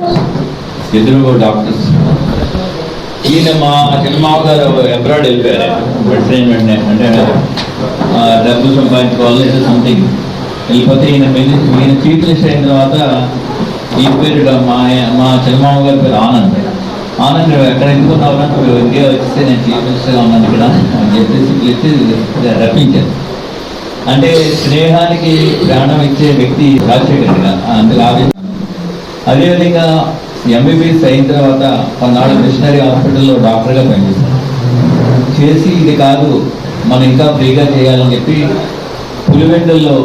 ఇద్దరు డాక్టర్స్. ఈయన మా చిన్నమావ గారు అబ్రాడ్ వెళ్ళిపోయారు మెడిసిన్ అంటే డబ్బు సంపాదించుకోవాలి ఏదో సంథింగ్ వెళ్ళిపోతే ఈయన చీఫ్ మినిస్టర్ అయిన తర్వాత ఈ పేరు మా చిన్నమావ గారి పేరు ఆనంద్. ఎక్కడ ఎందుకున్నావురా నువ్వు ఇండియా వచ్చేస్తే నేను చీఫ్ మినిస్టర్గా ఉన్నాను ఇక్కడ అని చెప్పేసి పిలిచి రప్పించారు. అంటే స్నేహానికి ప్రాణం ఇచ్చే వ్యక్తి రాజశేఖర్ గారు, అందుకు ఆవేశం. అదేవిధంగా ఎంబీబీఎస్ అయిన తర్వాత కొన్నాళ్ళు మిషనరీ హాస్పిటల్లో డాక్టర్గా పనిచేశారు. చేసి ఇది కాదు మనం ఇంకా ఫ్రీగా చేయాలని చెప్పి పులివెందుల్లో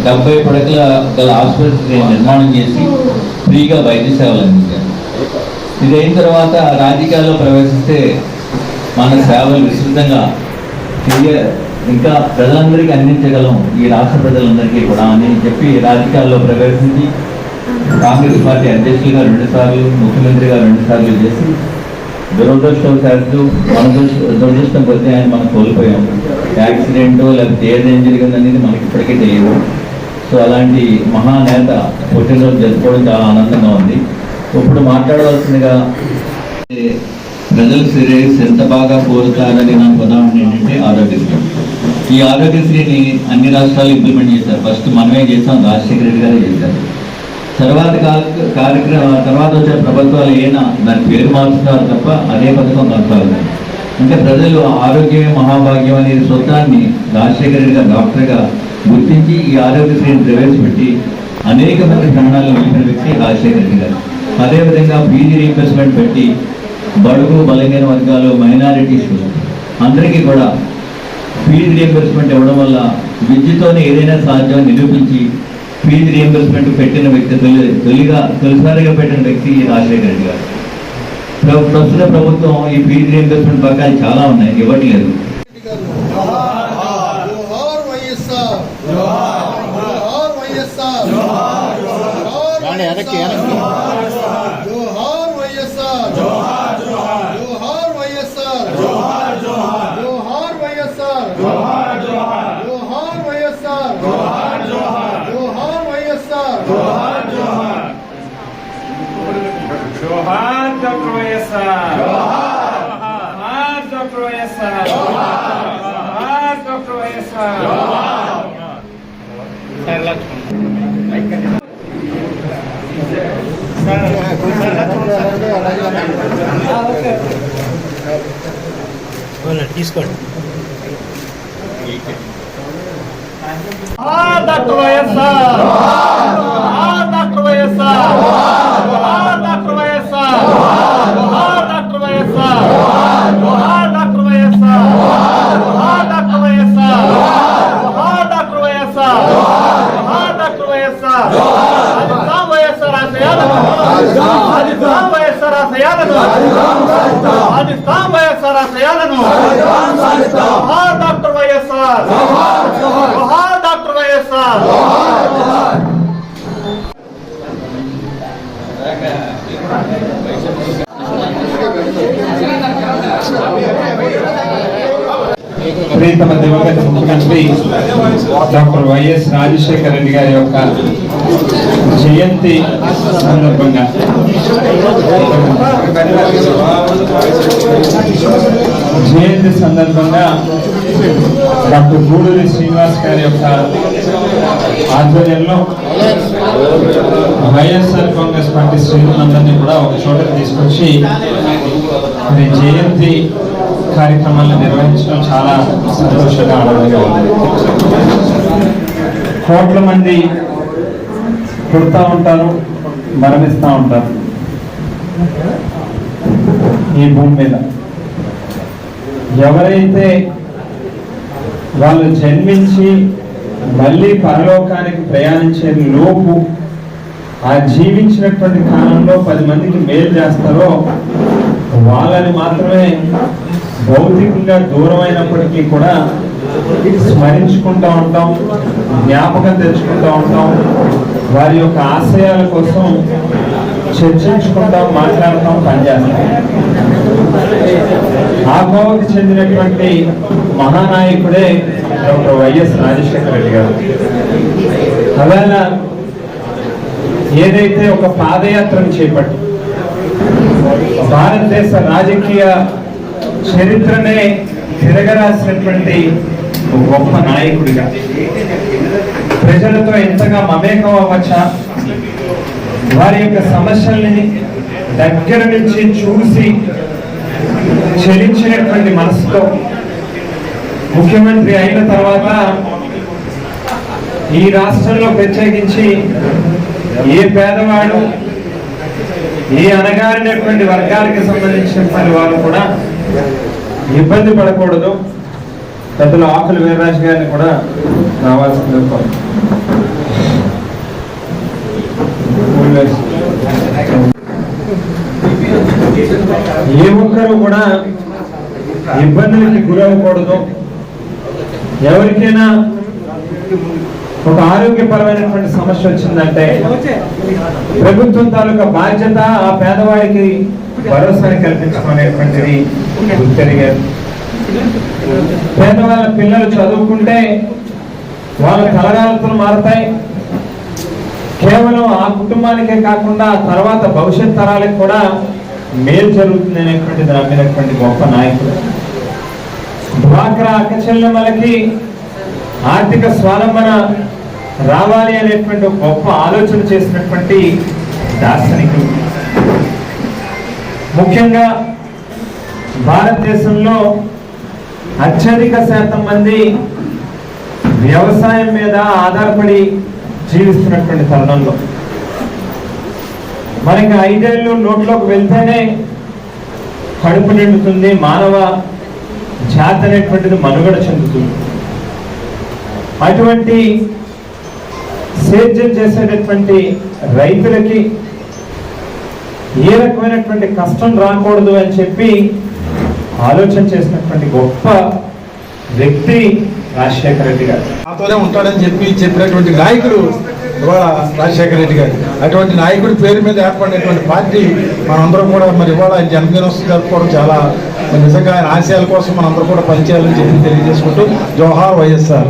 70 పడకల గల హాస్పిటల్స్ నిర్మాణం చేసి ఫ్రీగా వైద్య సేవలు అందించారు. ఇది అయిన తర్వాత రాజకీయాల్లో ప్రవేశిస్తే మన సేవలు విస్తృతంగా ఇంకా ప్రజలందరికీ అందించగలం ఈ రాష్ట్ర ప్రజలందరికీ కూడా అని చెప్పి రాజకీయాల్లో ప్రవేశించి కాంగ్రెస్ పార్టీ అధ్యక్షులుగా 2 సార్లు, ముఖ్యమంత్రిగా 2 సార్లు చేసి దురదృష్టవశాత్తు దురదృష్టం కొద్ది ఆయన మనం కోల్పోయాము. యాక్సిడెంటో లేకపోతే ఏదేం జరిగిందనేది మనకి ఇప్పటికే తెలియదు. సో అలాంటి మహానేత పుట్టినరోజు జరుపుకోవడం చాలా ఆనందంగా ఉంది. ఇప్పుడు మాట్లాడవలసిందిగా ప్రజల శ్రేయస్సు ఎంత బాగా కోరుతారని నాకు ఉదాహరణ ఏంటంటే ఆరోగ్యశ్రీ. ఈ ఆరోగ్యశ్రీని అన్ని రాష్ట్రాలు ఇంప్లిమెంట్ చేశారు. ఫస్ట్ మనమే చేసాం, రాజశేఖర రెడ్డి గారే చేశారు. తర్వాత వచ్చే ప్రభుత్వాలు ఏనా దాని పేరు మార్చుతారు తప్ప అదే పథకం కొనసాగుతుంది. అంటే ప్రజలు ఆరోగ్యమే మహాభాగ్యం అనే సూత్రాన్ని రాజశేఖర రెడ్డి గారు డాక్టర్గా గుర్తించి ఈ ఆరోగ్యశ్రీని ప్రవేశపెట్టి అనేక మంది ప్రాణాలను నిలిపిన వ్యక్తి రాజశేఖర రెడ్డి గారు. అదేవిధంగా ఫీజు రీయింబర్స్మెంట్ పెట్టి బడుగు బలహీన వర్గాలు, మైనారిటీస్ అందరికీ కూడా ఫీజు రీయింబర్స్మెంట్ ఇవ్వడం వల్ల విద్యతోనే ఏదైనా సాధ్యం నిరూపించి ఫీజు రీయింబర్స్మెంట్ పెట్టిన వ్యక్తి తొలిసారిగా పెట్టిన వ్యక్తి రాజశేఖర రెడ్డి గారు. ప్రస్తుత ప్రభుత్వం ఈ ఫీజు రీయింబర్స్మెంట్ బకాయిలు చాలా ఉన్నాయి, ఇవ్వట్లేదు. जोहार डॉक्टर वैएसआर, जोहार डॉक्टर वैएसआर, जोहार डॉक्टर वैएसआर। తీసుకోండి. Doctor YSR, doctor YSR, doctor YSR, doctor YSR, doctor YSR, doctor YSR, doctor YSR, doctor YSR. Rajasthan YSR आशयाలను, राजस्थान वैएसआर आशयाలను, राजस्थान वैएसआर आशयाలను, डॉक्टर वैएसआर, डॉक्टर वैएसआर। ప్రియతమ దివంగత ముఖ్యమంత్రి డాక్టర్ వైఎస్ రాజశేఖర రెడ్డి గారి యొక్క జయంతి సందర్భంగా డాక్టర్ గూడూరి శ్రీనివాస్ గారి యొక్క ఆధ్వర్యంలో వైఎస్ఆర్ కాంగ్రెస్ పార్టీ శ్రేణులందరినీ కూడా ఒక చోట తీసుకొచ్చి జయంతి కార్యక్రమాలను నిర్వహించడం చాలా సంతోషంగా ఆనందంగా ఉంది. కోట్ల మంది పుడతా ఉంటారు, మరణిస్తూ ఉంటారు ఈ భూమి మీద. ఎవరైతే వాళ్ళు జన్మించి మళ్ళీ పరలోకానికి ప్రయాణించే లోపు ఆ జీవించినటువంటి కాలంలో 10 మందికి మేలు చేస్తారో వాళ్ళని మాత్రమే భౌతికంగా దూరమైనప్పటికీ కూడా స్మరించుకుంటూ ఉంటాం, జ్ఞాపకం తెచ్చుకుంటూ ఉంటాం, వారి యొక్క ఆశయాల కోసం చర్చించుకుంటాం, మాట్లాడతాం, పనిచేస్తాం. ఆ కోవకు చెందినటువంటి మహానాయకుడే డాక్టర్ వైఎస్ రాజశేఖర రెడ్డి గారు. అలాగా ఏదైతే ఒక పాదయాత్రను చేపట్టి భారతదేశ రాజకీయ చరిత్రనే తిరగరాసినటువంటి ఒక గొప్ప నాయకుడిగా, ప్రజలతో ఎంతగా మమేకం అవ్వచ్చా, వారి యొక్క సమస్యల్ని దగ్గర నుంచి చూసి చలించినటువంటి మనసుతో ముఖ్యమంత్రి అయిన తర్వాత ఈ రాష్ట్రంలో ప్రత్యేకించి ఏ పేదవాడు, ఏ అణగారినటువంటి వర్గాలకు సంబంధించిన వారు కూడా ఇబ్బంది పడకూడదు. పెద్దలు ఆకుల వీర్రాజు గారిని కూడా రావాల్సింది. ఏ ఒక్కరు కూడా ఇబ్బందులకి గురవ్వకూడదు. ఎవరికైనా ఒక ఆరోగ్యపరమైనటువంటి సమస్య వచ్చిందంటే ప్రభుత్వం తాలూకా బాధ్యత ఆ పేదవాడికి భరోసాని కల్పించుకునేటువంటిది గుర్తెరిగారు. పేదవాళ్ళ పిల్లలు చదువుకుంటే వాళ్ళ తలరాలతలు మారతాయి. కేవలం ఆ కుటుంబానికే కాకుండా తర్వాత భవిష్యత్ తరాలకు కూడా మేలు జరుగుతుంది అనేటువంటిది నమ్మినటువంటి గొప్ప నాయకుడు. డ్వాక్రా అక్కచెల్లెమ్మలకి ఆర్థిక స్వావలంబన రావాలి అనేటువంటి గొప్ప ఆలోచన చేసినటువంటి దార్శనికులు. ముఖ్యంగా భారతదేశంలో అత్యధిక శాతం మంది వ్యవసాయం మీద ఆధారపడి జీవిస్తున్నటువంటి తరుణంలో మనకి 5 ఏళ్ళు నోట్లోకి వెళ్తేనే కడుపు నిండుతుంది, మానవ జాతి అనేటువంటిది మనుగడ చెందుతుంది. అటువంటి సేద్యం చేసేటటువంటి రైతులకి ఏ రకమైనటువంటి కష్టం రాకూడదు అని చెప్పి ఆలోచన చేసినటువంటి గొప్ప వ్యక్తి రాజశేఖర రెడ్డి గారు. నాతోనే ఉంటాడని చెప్పినటువంటి నాయకుడు ఇవాళ రాజశేఖర రెడ్డి గారు. అటువంటి నాయకుడి పేరు మీద ఏర్పడినటువంటి పార్టీ మనందరం కూడా మరి ఇవాళ ఆయన జన్మదినోత్సవం జరుపుకోవడం చాలా నిజంగా ఆయన ఆశయాల కోసం మనందరూ కూడా పనిచేయాలని చెప్పి తెలియజేసుకుంటూ జోహార్ వైఎస్ఆర్.